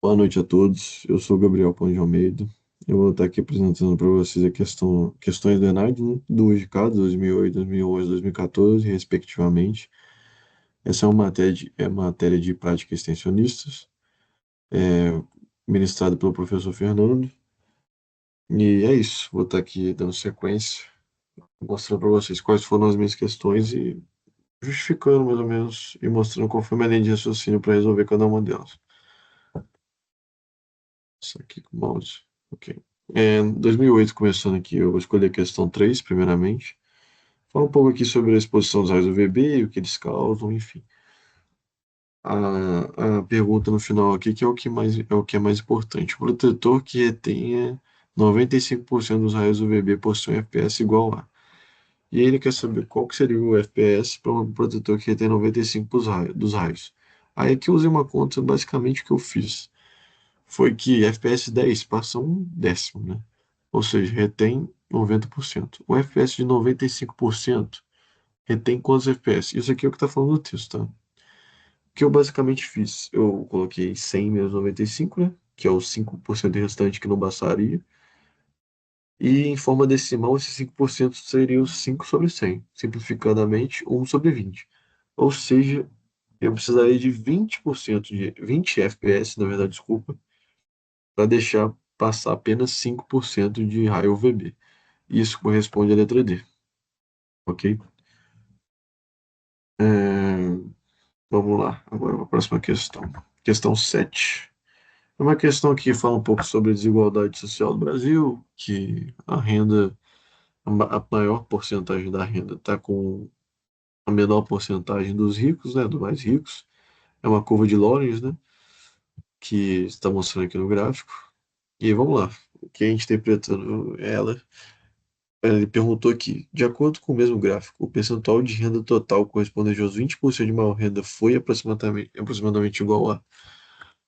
Boa noite a todos. Eu sou o Gabriel Pão de Almeida. Eu vou estar aqui apresentando para vocês questões do ENAD, né? Duas de cada, 2008, 2011, 2014, respectivamente. Essa é uma matéria de prática extensionistas, é, ministrada pelo professor Fernando. E é isso. Vou estar aqui dando sequência, mostrando para vocês quais foram as minhas questões e justificando mais ou menos e mostrando qual foi a minha linha de raciocínio para resolver cada uma delas. Isso aqui com o mouse. Ok. 2008, começando aqui, eu vou escolher a questão 3 primeiramente. Fala um pouco aqui sobre a exposição dos raios UVB e o que eles causam, enfim. A pergunta no final aqui, que é o que é mais importante. O protetor que retenha 95% dos raios UVB possui um FPS igual a. E aí ele quer saber qual que seria o FPS para um protetor que retém 95% dos raios. Aí aqui eu usei uma conta, basicamente o que eu fiz foi que FPS 10 passa um décimo, né? Ou seja, retém 90%. O FPS de 95% retém quantos FPS? Isso aqui é o que está falando no texto, tá? O que eu basicamente fiz? Eu coloquei 100 menos 95, né? Que é os 5% restante que não bastaria. E em forma decimal, esses 5% seriam 5 sobre 100. Simplificadamente, 1/20. Ou seja, eu precisaria de 20% de 20 FPS, na verdade, desculpa, para deixar passar apenas 5% de raio UVB. Isso corresponde à letra D, ok? É, vamos lá, agora a próxima questão. Questão 7. É uma questão que fala um pouco sobre a desigualdade social do Brasil, que a renda, a maior porcentagem da renda está com a menor porcentagem dos ricos, né, dos mais ricos. É uma curva de Lorenz, né, que está mostrando aqui no gráfico. E vamos lá, o que a gente interpretando ela. Ele perguntou aqui, de acordo com o mesmo gráfico, o percentual de renda total correspondente aos 20% de maior renda foi aproximadamente igual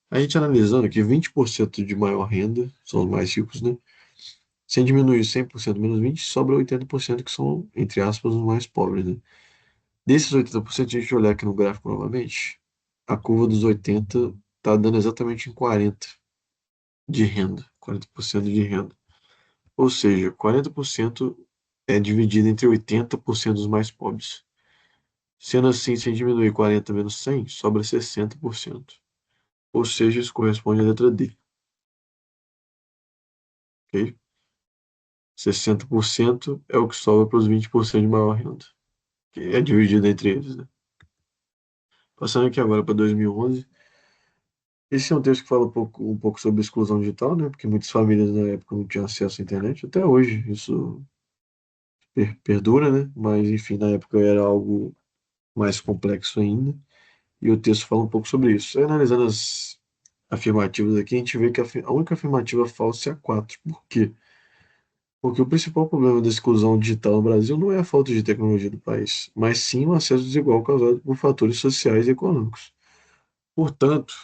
a gente analisando que 20% de maior renda são os mais ricos, né? Sem diminuir 100% menos 20, sobra 80% que são, entre aspas, os mais pobres, né? Desses 80%, se a gente olhar aqui no gráfico novamente, a curva dos 80 está dando exatamente em 40 de renda, 40% de renda. Ou seja, 40% é dividido entre 80% dos mais pobres. Sendo assim, se a gente diminuir 40 menos 100, sobra 60%. Ou seja, isso corresponde à letra D, ok? 60% é o que sobra para os 20% de maior renda, que é dividido entre eles, né? Passando aqui agora para 2011. Esse é um texto que fala um pouco sobre exclusão digital, né? Porque muitas famílias na época não tinham acesso à internet. Até hoje isso perdura, né? Mas, enfim, na época era algo mais complexo ainda. E o texto fala um pouco sobre isso. Aí, analisando as afirmativas aqui, a gente vê que a única afirmativa falsa é a 4. Por quê? Porque o principal problema da exclusão digital no Brasil não é a falta de tecnologia do país, mas sim o acesso desigual causado por fatores sociais e econômicos. Portanto,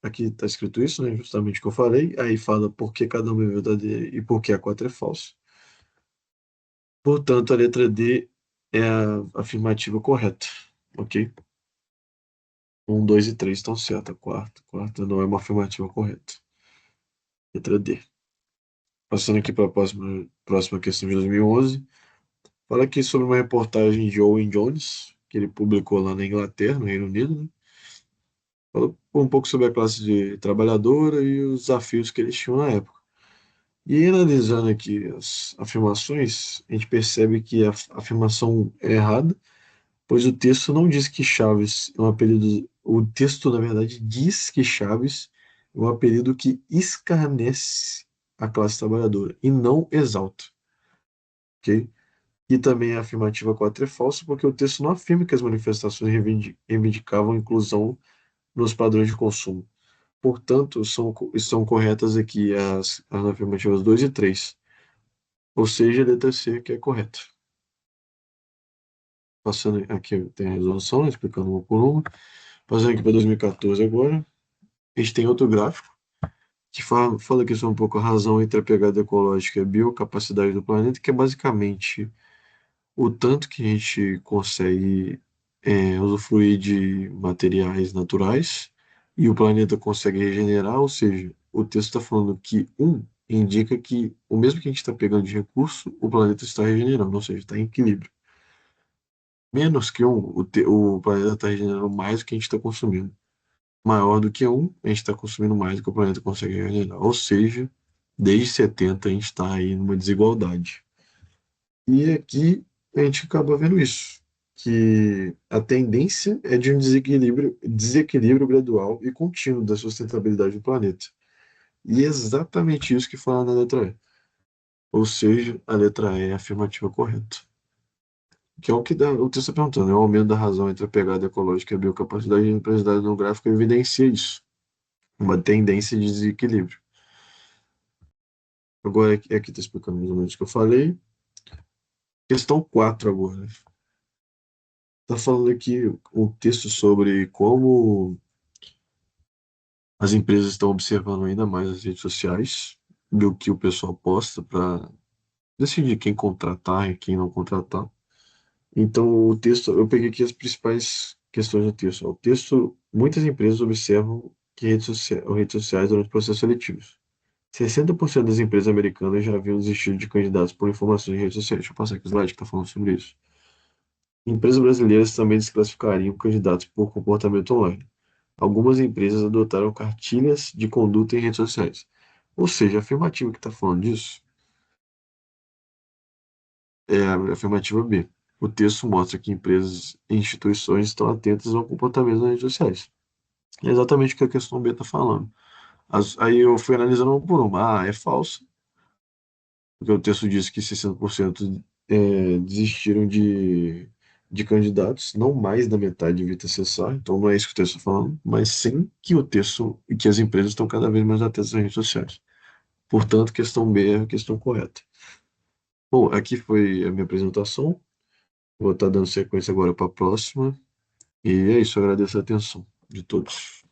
aqui está escrito isso, né, justamente o que eu falei, aí fala por que cada um é verdadeiro e por que a 4 é falso. Portanto, a letra D é a afirmativa correta, ok? 1, 2 e 3 estão certas, a quarta não é uma afirmativa correta. Letra D. Passando aqui para a próxima questão de 2011. Fala aqui sobre uma reportagem de Owen Jones, que ele publicou lá na Inglaterra, no Reino Unido, né? Fala um pouco sobre a classe de trabalhadora e os desafios que eles tinham na época. E aí, analisando aqui as afirmações, a gente percebe que a afirmação é errada, pois o texto não diz que Chaves é um apelido. O texto, na verdade, diz que Chaves é um apelido que escarnece a classe trabalhadora e não exalta, ok? E também a afirmativa 4 é falsa, porque o texto não afirma que as manifestações reivindicavam inclusão nos padrões de consumo. Portanto, são corretas aqui as afirmativas 2 e 3. Ou seja, a letra C que é correta. Passando aqui, tem a resolução, né, explicando uma por uma. Passando aqui para 2014 agora. A gente tem outro gráfico que fala aqui sobre um pouco a razão entre a pegada ecológica e a biocapacidade do planeta, que é basicamente o tanto que a gente consegue usufruir de materiais naturais e o planeta consegue regenerar, ou seja, o texto está falando que um indica que o mesmo que a gente está pegando de recurso, o planeta está regenerando, ou seja, está em equilíbrio. Menos que um, o planeta está regenerando mais do que a gente está consumindo. Maior do que um, a gente está consumindo mais do que o planeta consegue regenerar. Ou seja, desde 70 a gente está aí numa desigualdade. E aqui a gente acaba vendo isso, que a tendência é de um desequilíbrio gradual e contínuo da sustentabilidade do planeta. E é exatamente isso que fala na letra E. Ou seja, a letra E é a afirmativa correta. Que é o que o texto está perguntando, é o aumento da razão entre a pegada ecológica e a biocapacidade e a representatividade no gráfico evidencia isso, uma tendência de desequilíbrio. Agora, aqui está explicando mais ou menos o que eu falei. Questão 4 agora. Está falando aqui um texto sobre como as empresas estão observando ainda mais as redes sociais do que o pessoal posta para decidir quem contratar e quem não contratar. Então, o texto, eu peguei aqui as principais questões do texto. O texto, muitas empresas observam que redes sociais durante processos seletivos. 60% das empresas americanas já haviam desistido de candidatos por informações em redes sociais. Deixa eu passar aqui o slide que está falando sobre isso. Empresas brasileiras também desclassificariam candidatos por comportamento online. Algumas empresas adotaram cartilhas de conduta em redes sociais. Ou seja, a afirmativa que está falando disso é a afirmativa B. O texto mostra que empresas e instituições estão atentas ao comportamento nas redes sociais. É exatamente o que a questão B está falando. Aí eu fui analisando uma por uma. Ah, é falso, porque o texto diz que 60% desistiram de candidatos, não mais da metade devia acessar, então não é isso que o texto está falando, mas sim que o texto e que as empresas estão cada vez mais atentas às redes sociais. Portanto, questão B é a questão correta. Bom, aqui foi a minha apresentação. Vou estar dando sequência agora para a próxima. E é isso, eu agradeço a atenção de todos.